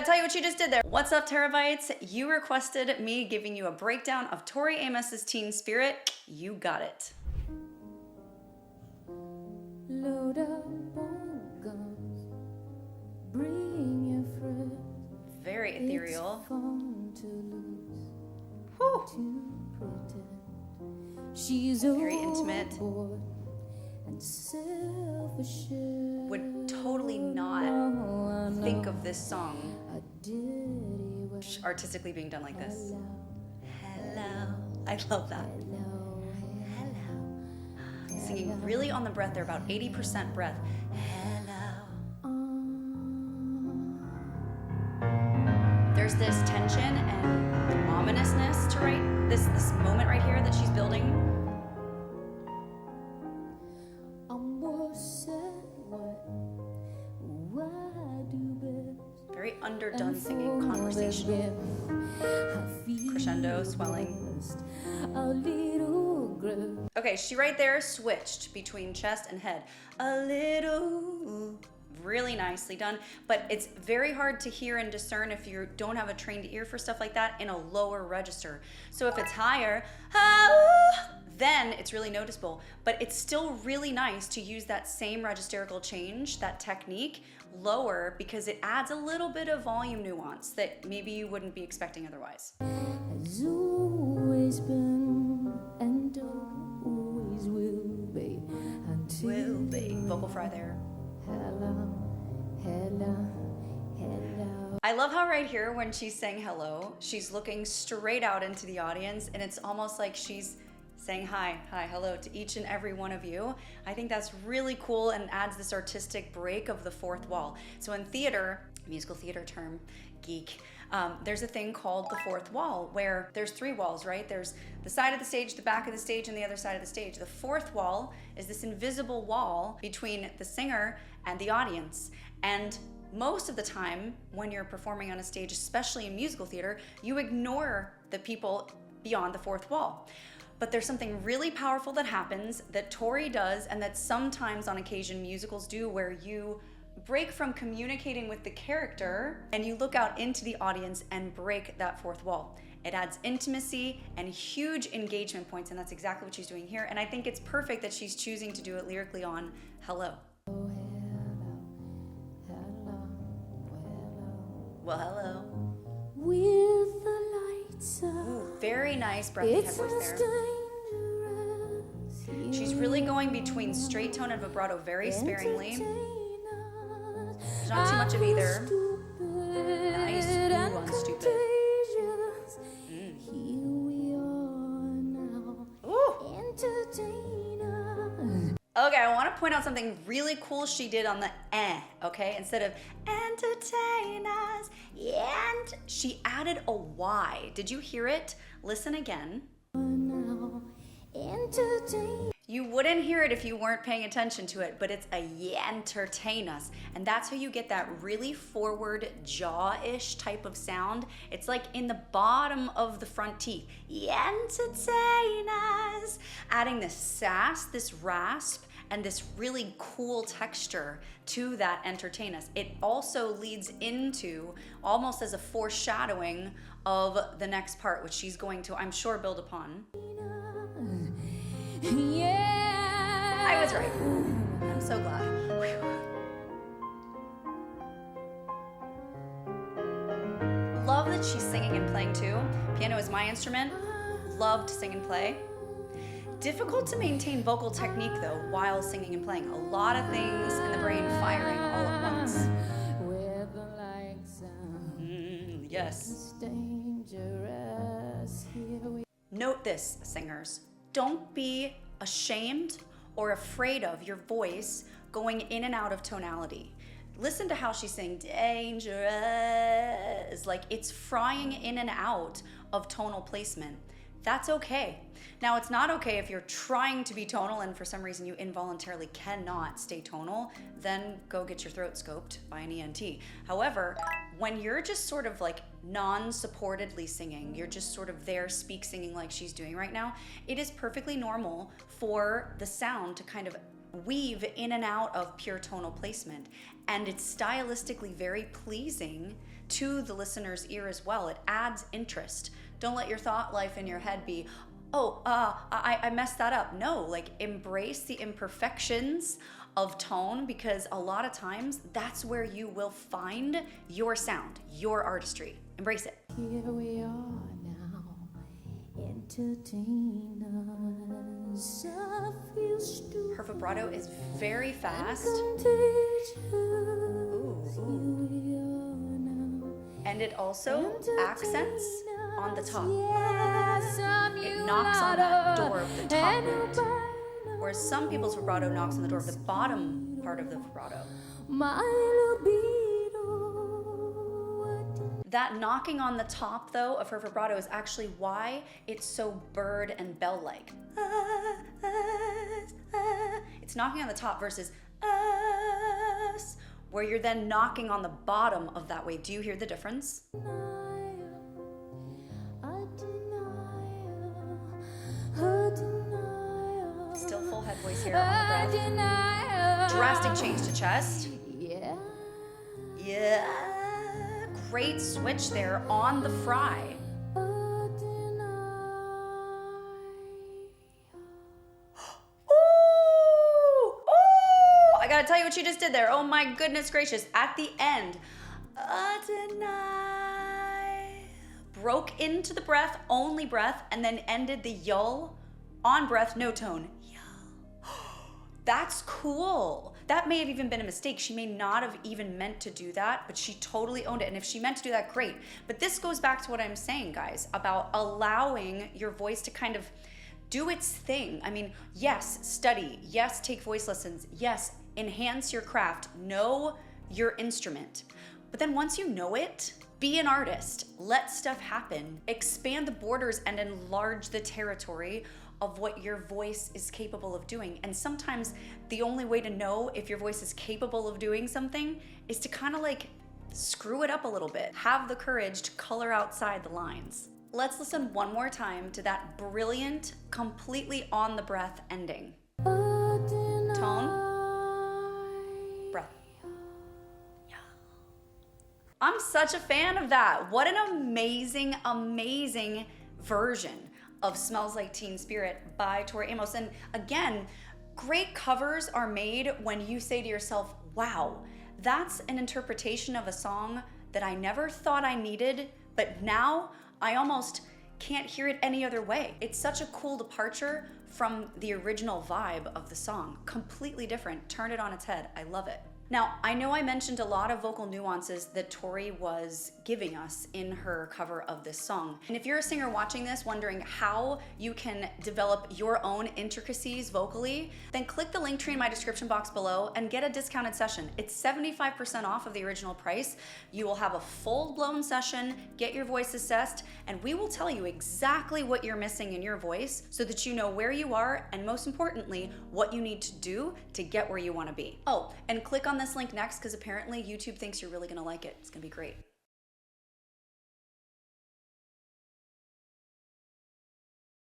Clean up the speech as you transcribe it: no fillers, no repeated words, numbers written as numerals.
tell you what you just did there. What's up, terabytes? You requested me giving you a breakdown of Tori Amos's Teen Spirit. You got it. Load up on guns, bring your friends. Very ethereal. It's fun to lose, Whew. to pretend. She's Very intimate. overboard and self-assured. Would totally not think of this song artistically being done like this. Hello. I love that. Singing really on the breath there, about 80% breath. Hello. There's this tension and ominousness to this moment right here that she's building. Very underdone singing, conversational. Crescendo, swelling. Okay, she right there switched between chest and head. A little, really nicely done, but it's very hard to hear and discern if you don't have a trained ear for stuff like that in a lower register. So if it's higher, then it's really noticeable, but it's still really nice to use that same registerical change, that technique, lower, because it adds a little bit of volume nuance that maybe you wouldn't be expecting otherwise. Has always been and always will be until Will be. Vocal fry there. hello, hello, hello. I love how right here when she's saying hello, she's looking straight out into the audience, and it's almost like she's saying hi, hello to each and every one of you. I think that's really cool and adds this artistic break of the fourth wall. So in theater, musical theater term, geek, there's a thing called the fourth wall where there's three walls, right? There's the side of the stage, the back of the stage, and the other side of the stage. The fourth wall is this invisible wall between the singer and the audience. And most of the time when you're performing on a stage, especially in musical theater, you ignore the people beyond the fourth wall. But there's something really powerful that happens that Tori does, and that sometimes on occasion musicals do, where you break from communicating with the character and you look out into the audience and break that fourth wall. It adds intimacy and huge engagement points, and that's exactly what she's doing here. And I think it's perfect that she's choosing to do it lyrically on Hello. Well, hello. With the lights up. Ooh, very nice breathy head voice there. She's really going between straight tone and vibrato very sparingly. There's not too much of either. Nice. Ooh, on stupid. Okay, I want to point out something really cool she did on the okay? Instead of entertain us, and she added a Y. Did you hear it? Listen again. You wouldn't hear it if you weren't paying attention to it, but it's a entertain us. And that's how you get that really forward jaw-ish type of sound. It's like in the bottom of the front teeth. Entertain us. Adding this sass, this rasp, and this really cool texture to that entertain us. It also leads into almost as a foreshadowing of the next part, which she's going to, I'm sure, build upon. Yeah. I was right. I'm so glad. Whew. Love that she's singing and playing too. Piano is my instrument. Love to sing and play. Difficult to maintain vocal technique though while singing and playing. A lot of things in the brain firing all at once. Yes. Note this, singers. Don't be ashamed or afraid of your voice going in and out of tonality. Listen to how she's saying dangerous. Like it's frying in and out of tonal placement. That's okay. Now, it's not okay if you're trying to be tonal and for some reason you involuntarily cannot stay tonal, then go get your throat scoped by an ENT. However, when you're just sort of like non-supportedly singing, you're just sort of there speak singing like she's doing right now, it is perfectly normal for the sound to kind of weave in and out of pure tonal placement. And it's stylistically very pleasing to the listener's ear as well. It adds interest. Don't let your thought life in your head be, oh, I messed that up. No, like embrace the imperfections of tone, because a lot of times that's where you will find your sound, your artistry. Embrace it. Here we are now, entertain us. I feel stupid. Her vibrato is very fast. And it also accents on the top. It knocks on that door of the top note. Whereas some people's vibrato knocks on the door of the bottom part of the vibrato. That knocking on the top, though, of her vibrato is actually why it's so bird and bell-like. It's knocking on the top versus us, where you're then knocking on the bottom of that wave. Do you hear the difference? Still full head voice here on the breath. Drastic change to chest. Yeah. Great switch there on the fry. I gotta tell you what you just did there. Oh my goodness gracious. At the end, broke into the breath, only breath, and then ended the yull on breath, no tone. That's cool. That may have even been a mistake. She may not have even meant to do that, but she totally owned it. And if she meant to do that, great. But this goes back to what I'm saying, guys, about allowing your voice to kind of do its thing. I mean, yes, study. Yes, take voice lessons. Yes, enhance your craft. Know your instrument. But then once you know it, be an artist. Let stuff happen. Expand the borders and enlarge the territory of what your voice is capable of doing. And sometimes the only way to know if your voice is capable of doing something is to kind of like screw it up a little bit. Have the courage to color outside the lines. Let's listen one more time to that brilliant, completely on the breath ending. Tone, breath. Yeah. I'm such a fan of that. What an amazing, amazing version of Smells Like Teen Spirit by Tori Amos. And again, great covers are made when you say to yourself, wow, that's an interpretation of a song that I never thought I needed, but now I almost can't hear it any other way. It's such a cool departure from the original vibe of the song. Completely different. Turn it on its head. I love it. Now, I know I mentioned a lot of vocal nuances that Tori was giving us in her cover of this song. And if you're a singer watching this wondering how you can develop your own intricacies vocally, then click the link tree in my description box below and get a discounted session. It's 75% off of the original price. You will have a full-blown session, get your voice assessed, and we will tell you exactly what you're missing in your voice so that you know where you are and, most importantly, what you need to do to get where you want to be. Oh, and click on this link next because apparently YouTube thinks you're really gonna like it. It's gonna be great.